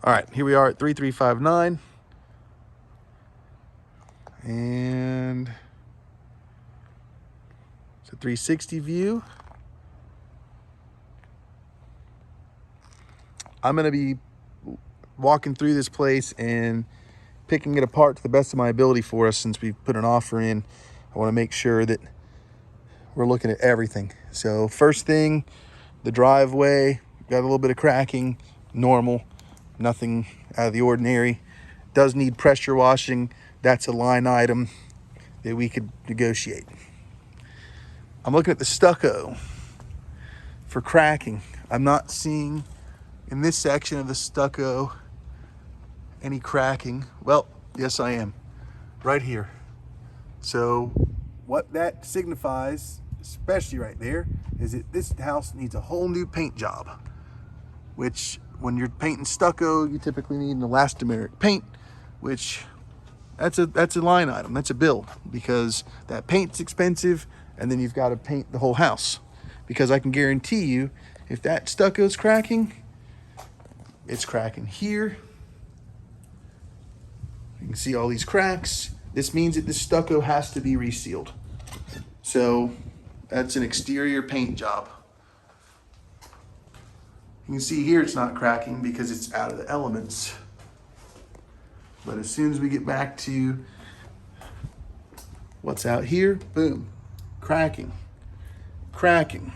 All right, here we are at 3359. And it's a 360 view. I'm going to be walking through this place and picking it apart to the best of my ability for us. Since we've put an offer in, I want to make sure that we're looking at everything. So first thing, the driveway got a little bit of cracking, normal, nothing out of the ordinary. Does need pressure washing. That's a line item that we could negotiate. I'm looking at the stucco for cracking. I'm not seeing in this section of the stucco any cracking. Well, yes I am, right here. So what that signifies, especially right there, is that this house needs a whole new paint job, which when you're painting stucco, you typically need an elastomeric paint, which that's a line item, that's a bill, because that paint's expensive, and then you've got to paint the whole house. Because I can guarantee you, if that stucco's cracking, it's cracking here. You can see all these cracks. This means that the stucco has to be resealed. So that's an exterior paint job. You can see here it's not cracking because it's out of the elements. But as soon as we get back to what's out here, boom, cracking, cracking.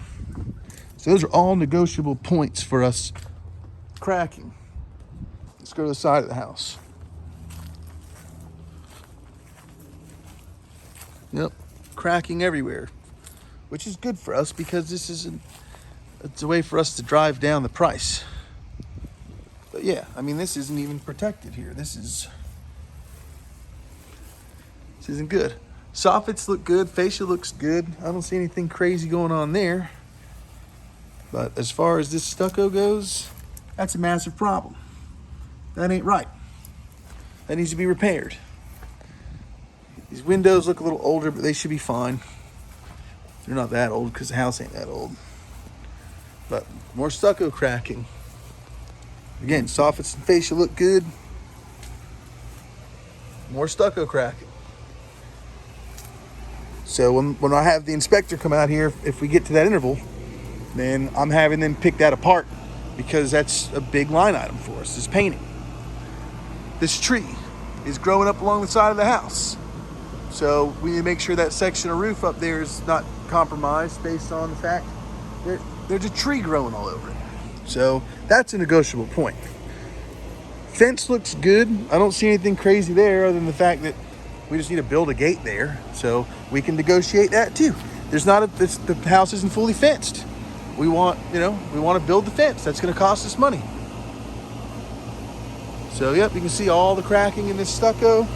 So those are all negotiable points for us. Cracking. Let's go to the side of the house. Yep, cracking everywhere, which is good for us because it's a way for us to drive down the price. But yeah, I mean, this isn't even protected here. This isn't good. Soffits look good, fascia looks good. I don't see anything crazy going on there. But as far as this stucco goes, that's a massive problem. That ain't right. That needs to be repaired. These windows look a little older, but they should be fine. They're not that old because the house ain't that old. But more stucco cracking. Again, soffits and fascia look good. More stucco cracking. So when I have the inspector come out here, if we get to that interval, then I'm having them pick that apart, because that's a big line item for us, is painting. This tree is growing up along the side of the house. So we need to make sure that section of roof up there is not compromised based on the fact that there's a tree growing all over it. So that's a negotiable point. Fence looks good. I don't see anything crazy there other than the fact that we just need to build a gate there. So we can negotiate that too. The house isn't fully fenced. We want to build the fence. That's going to cost us money. So yep, you can see all the cracking in this stucco.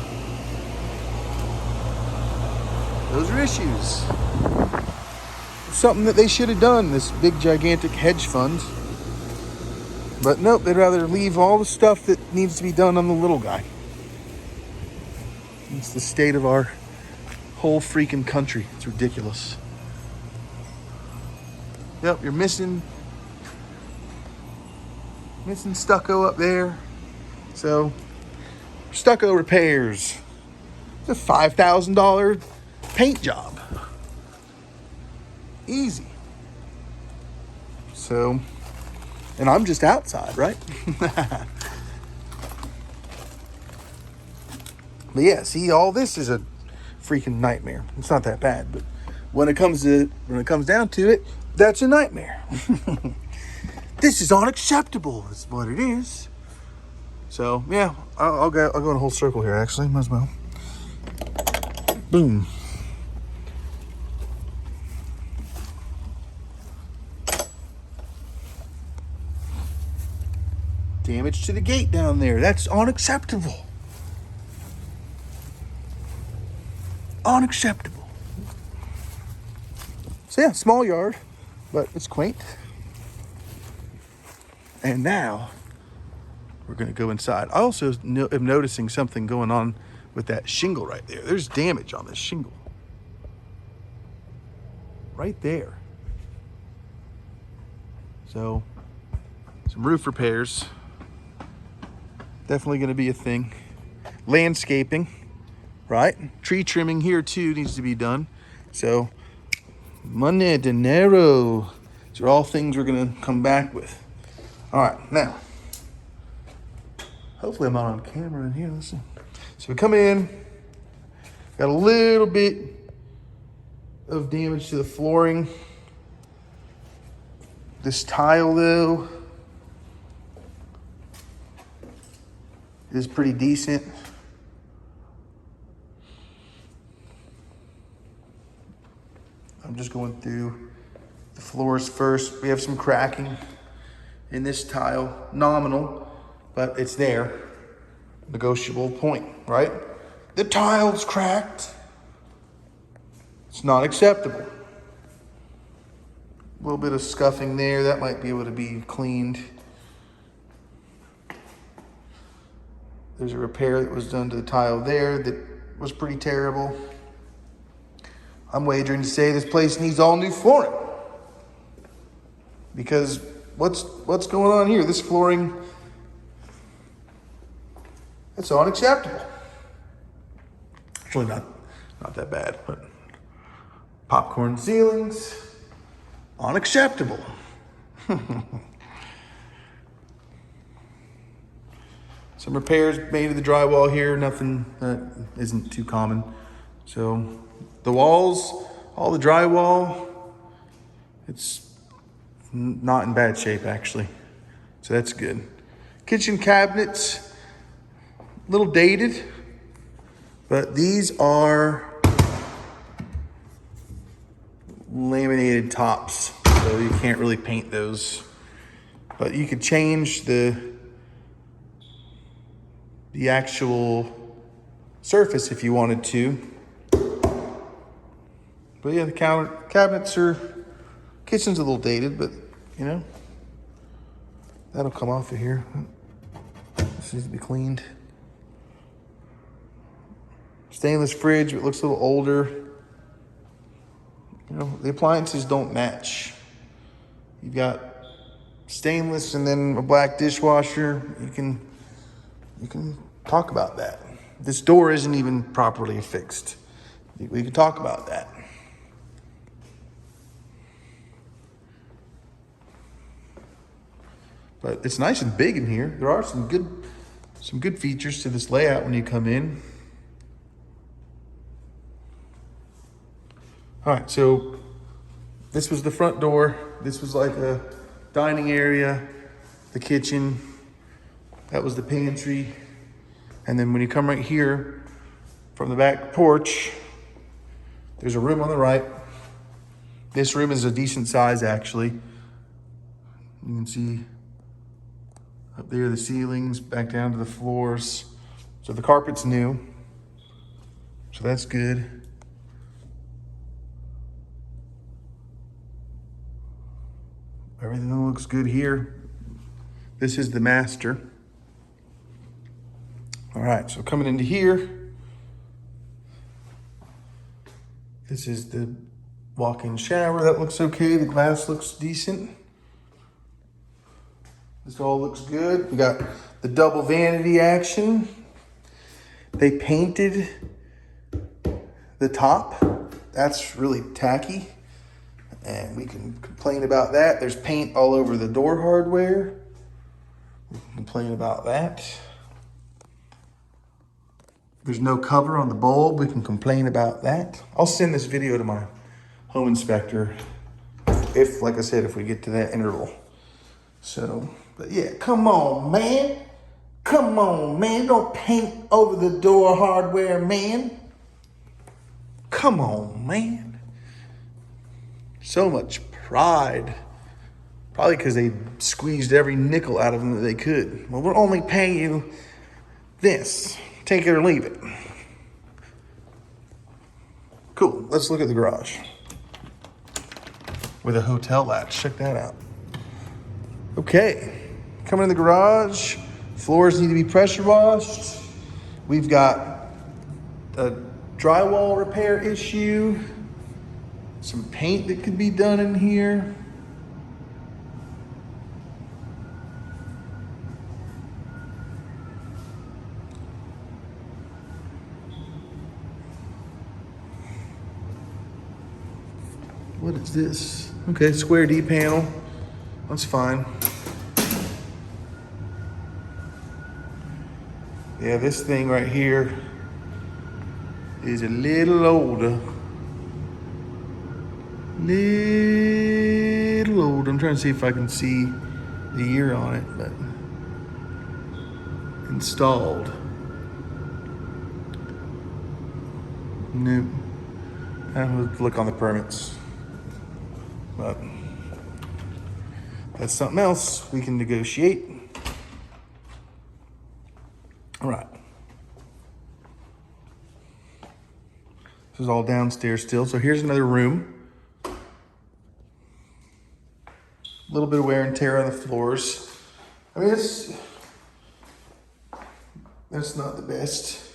Those are issues. Something that they should have done, this big gigantic hedge fund. But nope, they'd rather leave all the stuff that needs to be done on the little guy. It's the state of our whole freaking country. It's ridiculous. Yep, you're missing stucco up there. So, stucco repairs. It's a $5,000 paint job. Easy. So, and I'm just outside, right? But yeah, see, all this is a freaking nightmare. It's not that bad, but when it comes down to it, that's a nightmare. This is unacceptable. Is what it is. So yeah, I'll go in a whole circle here. Actually, might as well. Boom. Damage to the gate down there. That's unacceptable. Unacceptable. So yeah, small yard, but it's quaint. And now we're gonna go inside. I also am noticing something going on with that shingle right there. There's damage on this shingle. Right there. So, some roof repairs. Definitely going to be a thing. Landscaping, right? Tree trimming here too needs to be done. So money, dinero. These are all things we're going to come back with. All right, now, hopefully I'm not on camera in here. Let's see. So we come in, got a little bit of damage to the flooring. This tile though is pretty decent. I'm just going through the floors first. We have some cracking in this tile, nominal, but it's there. Negotiable point, right? The tile's cracked. It's not acceptable. A little bit of scuffing there. That might be able to be cleaned. There's a repair that was done to the tile there that was pretty terrible. I'm wagering to say this place needs all new flooring. Because what's going on here? This flooring, it's unacceptable. It's really not that bad, but popcorn ceilings, unacceptable. Some repairs made to the drywall here, nothing that isn't too common. So the walls, all the drywall, it's not in bad shape actually. So that's good. Kitchen cabinets, a little dated, but these are laminated tops, so you can't really paint those. But you could change the actual surface if you wanted to. But yeah, the cabinets kitchen's a little dated, but you know, that'll come off of here. This needs to be cleaned. Stainless fridge, it looks a little older. You know, the appliances don't match. You've got stainless and then a black dishwasher. You can talk about that. This door isn't even properly fixed. We can talk about that. But it's nice and big in here. There are some good features to this layout when you come in. All right, so this was the front door. This was like a dining area, the kitchen. That was the pantry. And then when you come right here from the back porch, there's a room on the right. This room is a decent size actually. You can see up there the ceilings, back down to the floors. So the carpet's new. So that's good. Everything looks good here. This is the master. All right, so coming into here, this is the walk-in shower. That looks okay. The glass looks decent. This all looks good. We got the double vanity action. They painted the top. That's really tacky. And we can complain about that. There's paint all over the door hardware. We can complain about that. There's no cover on the bulb. We can complain about that. I'll send this video to my home inspector if, like I said, if we get to that interval. So, but yeah, come on, man. Come on, man. Don't paint over the door hardware, man. Come on, man. So much pride. Probably because they squeezed every nickel out of them that they could. Well, we'll only pay you this. Take it or leave it. Cool. Let's look at the garage. With a hotel latch. Check that out. Okay. Coming in the garage. Floors need to be pressure washed. We've got a drywall repair issue. Some paint that could be done in here. what is this? Okay, square D panel. That's fine. Yeah, this thing right here is a little older. Little old. I'm trying to see if I can see the year on it, but installed. Nope. I would look on the permits, but that's something else we can negotiate. All right. This is all downstairs still. So here's another room. A little bit of wear and tear on the floors. I mean, that's not the best.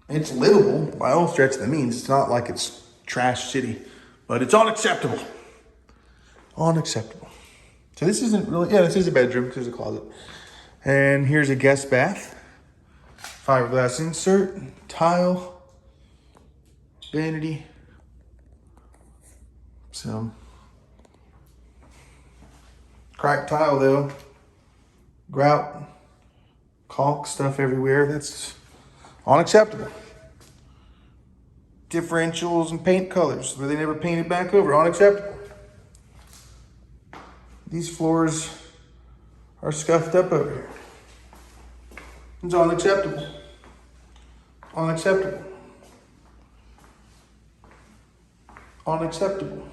It's livable by all stretch of the means. It's not like it's trash city, but it's unacceptable. Unacceptable. So this isn't really, yeah, this is a bedroom. There's a closet. And here's a guest bath. Fiberglass insert, tile, vanity. So, cracked tile though. Grout, caulk stuff everywhere. That's unacceptable. Differentials and paint colors where they never painted back over. Unacceptable. These floors are scuffed up over here. It's unacceptable. Unacceptable. Unacceptable.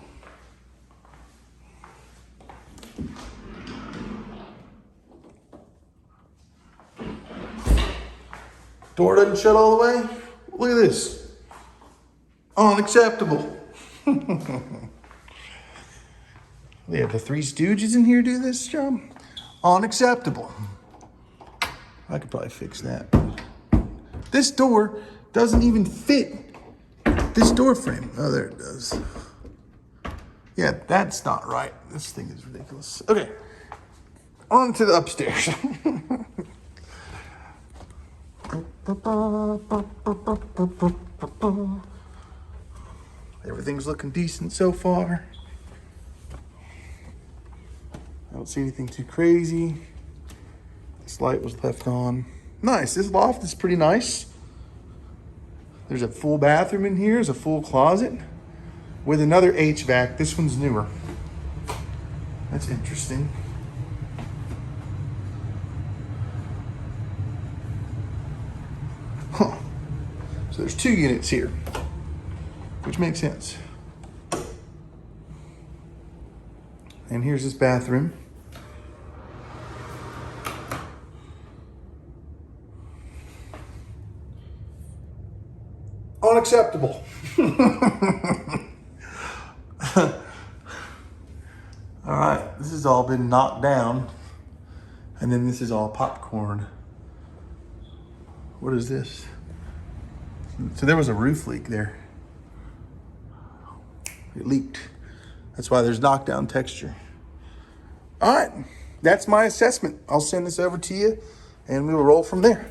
Door doesn't shut all the way. Look at this. Unacceptable. They have the Three Stooges in here do this job. Unacceptable. I could probably fix that. This door doesn't even fit this door frame. Oh, there it does. Yeah, that's not right. This thing is ridiculous. Okay, on to the upstairs. Everything's looking decent so far. I don't see anything too crazy. This light was left on. Nice, this loft is pretty nice. There's a full bathroom in here. There's a full closet with another HVAC. This one's newer. That's interesting. Huh. So there's 2 units here, which makes sense. And here's this bathroom. Unacceptable. All right, this has all been knocked down. And then this is all popcorn. What is this? So there was a roof leak there. It leaked. That's why there's knockdown texture. All right, that's my assessment. I'll send this over to you and we will roll from there.